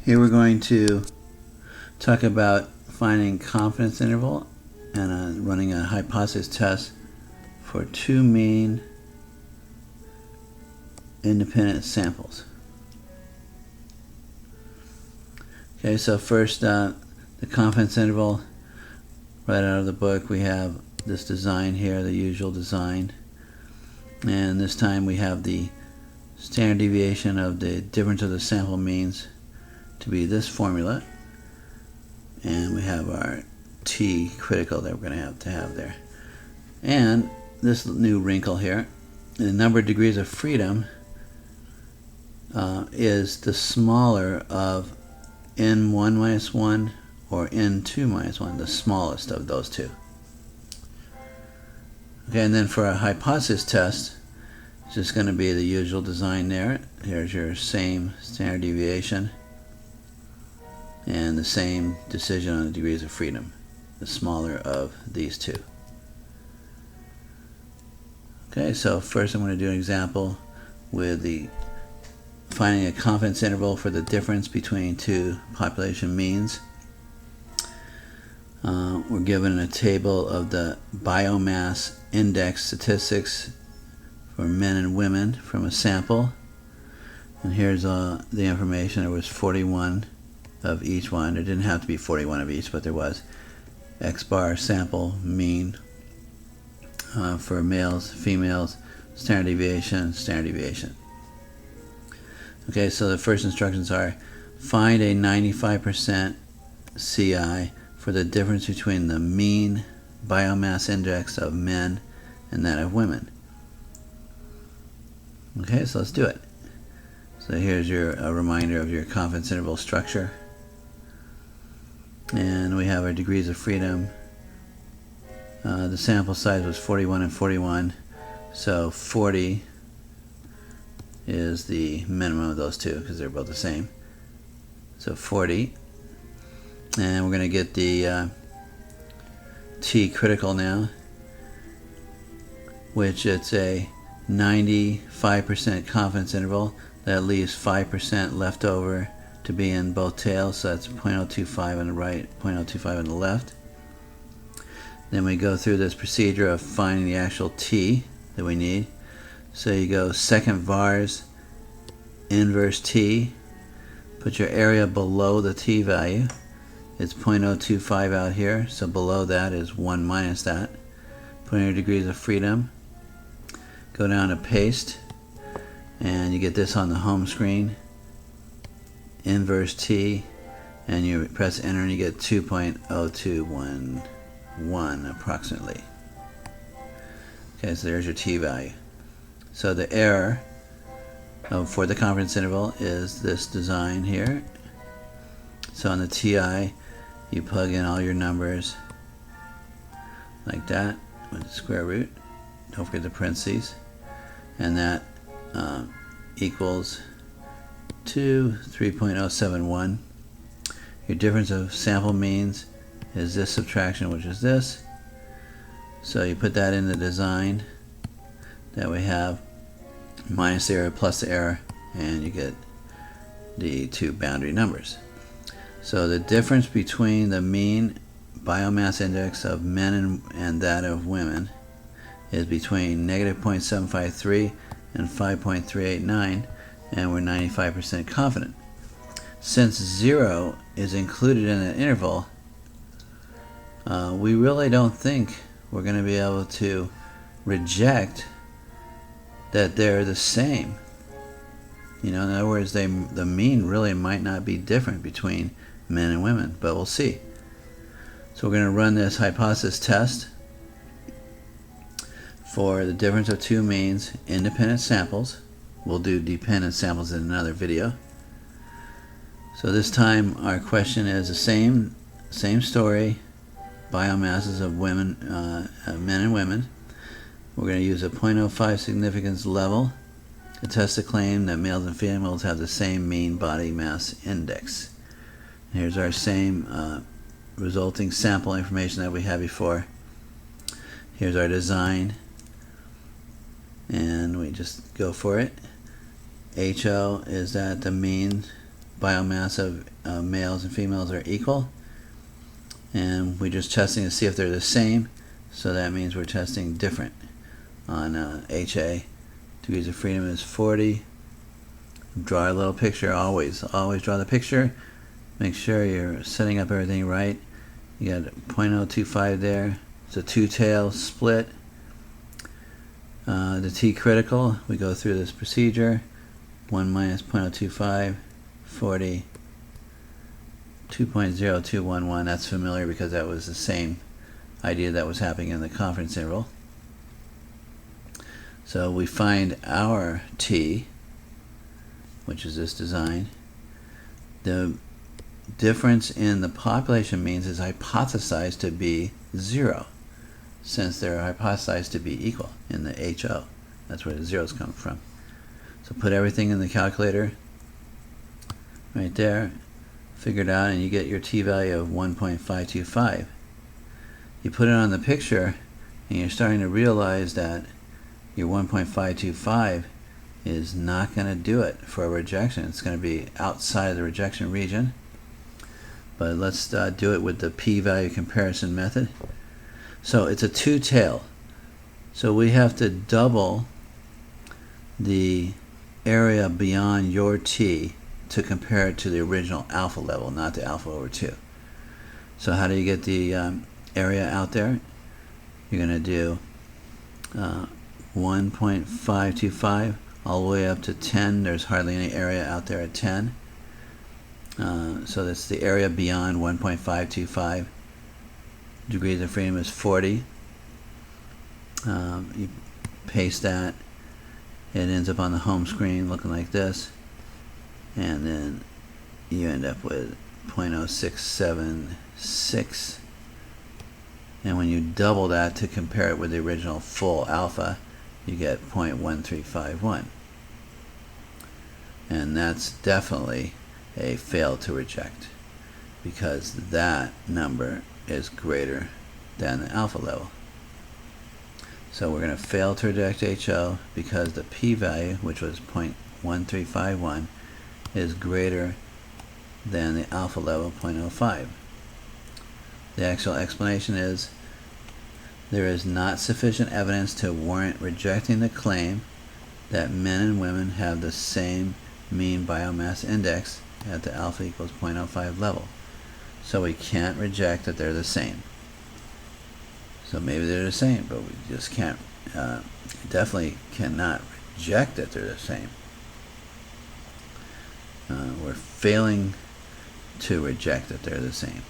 Here we're going to talk about finding confidence interval and running a hypothesis test for two mean independent samples. Okay, so first the confidence interval, right out of the book we have this design here, the usual design, and this time we have the standard deviation of the difference of the sample means to be this formula, and we have our t critical that we're going to have there, and this new wrinkle here, the number of degrees of freedom is the smaller of n1 minus 1 or n2 minus 1, the smallest of those two. Okay, and then for a hypothesis test, it's just going to be the usual design there. Here's your same standard deviation and the same decision on the degrees of freedom, the smaller of these two. Okay, so first I'm going to do an example with the finding a confidence interval for the difference between two population means. We're given a table of the biomass index statistics for men and women from a sample, and here's the information. There was 41 of each one. There didn't have to be 41 of each, but there was. X bar sample mean for males, females, standard deviation. Okay, so the first instructions are find a 95% CI for the difference between the mean biomass index of men and that of women. Okay, so let's do it. So here's a reminder of your confidence interval structure. And we have our degrees of freedom. The sample size was 41 and 41, so 40 is the minimum of those two because they're both the same. So 40. And we're going to get the t critical now, which it's a 95% confidence interval that leaves 5% left over to be in both tails, so that's 0.025 on the right, 0.025 on the left. Then we go through this procedure of finding the actual t that we need. So you go second vars, inverse t, put your area below the t value. It's 0.025 out here, so below that is 1 minus that. Put in your degrees of freedom, go down to paste, and you get this on the home screen, inverse t, and you press enter and you get 2.0211 approximately. Okay, so there's your t value. So the error for the confidence interval is this design here. So on the TI, you plug in all your numbers like that with the square root. Don't forget the parentheses. And that equals to 3.071. Your difference of sample means is this subtraction, which is this. So you put that in the design that we have, minus the error plus the error, and you get the two boundary numbers. So the difference between the mean biomass index of men and that of women is between negative 0.753 and 5.389, and we're 95% confident. Since 0 is included in that interval, we really don't think we're going to be able to reject that they're the same. You know, in other words, the mean really might not be different between men and women, but we'll see. So we're going to run this hypothesis test for the difference of two means, independent samples. We'll do dependent samples in another video. So this time our question is the same story, biomasses of women, men and women. We're going to use a 0.05 significance level to test the claim that males and females have the same mean body mass index. Here's our same resulting sample information that we had before. Here's our design, and we just go for it. HO is that the mean biomass of males and females are equal, and we're just testing to see if they're the same, so that means we're testing different on HA. Degrees of freedom is 40. Draw a little picture. Always draw the picture. Make sure you're setting up everything right. You got 0.025 there. It's a two-tail split. The T critical, we go through this procedure. 1 minus 0.025, 40, 2.0211. That's familiar because that was the same idea that was happening in the confidence interval. So we find our T, which is this design. The difference in the population means is hypothesized to be 0, since they're hypothesized to be equal in the HO. That's where the zeros come from. So put everything in the calculator right there, figure it out, and you get your t-value of 1.525. You put it on the picture, and you're starting to realize that your 1.525 is not going to do it for a rejection. It's going to be outside of the rejection region. But let's do it with the p-value comparison method. So it's a two-tail. So we have to double the area beyond your t to compare it to the original alpha level, not the alpha over 2. So how do you get the area out there? You're going to do 1.525 all the way up to 10. There's hardly any area out there at 10. So that's the area beyond 1.525. Degrees of freedom is 40. You paste that. It ends up on the home screen looking like this. And then you end up with 0.0676. And when you double that to compare it with the original full alpha, you get 0.1351. And that's definitely a fail to reject, because that number is greater than the alpha level. So we're going to fail to reject HO because the p-value, which was 0.1351, is greater than the alpha level, 0.05. The actual explanation is there is not sufficient evidence to warrant rejecting the claim that men and women have the same mean biomass index at the alpha equals 0.05 level. So we can't reject that they're the same. So maybe they're the same, but we just can't, definitely cannot reject that they're the same. We're failing to reject that they're the same.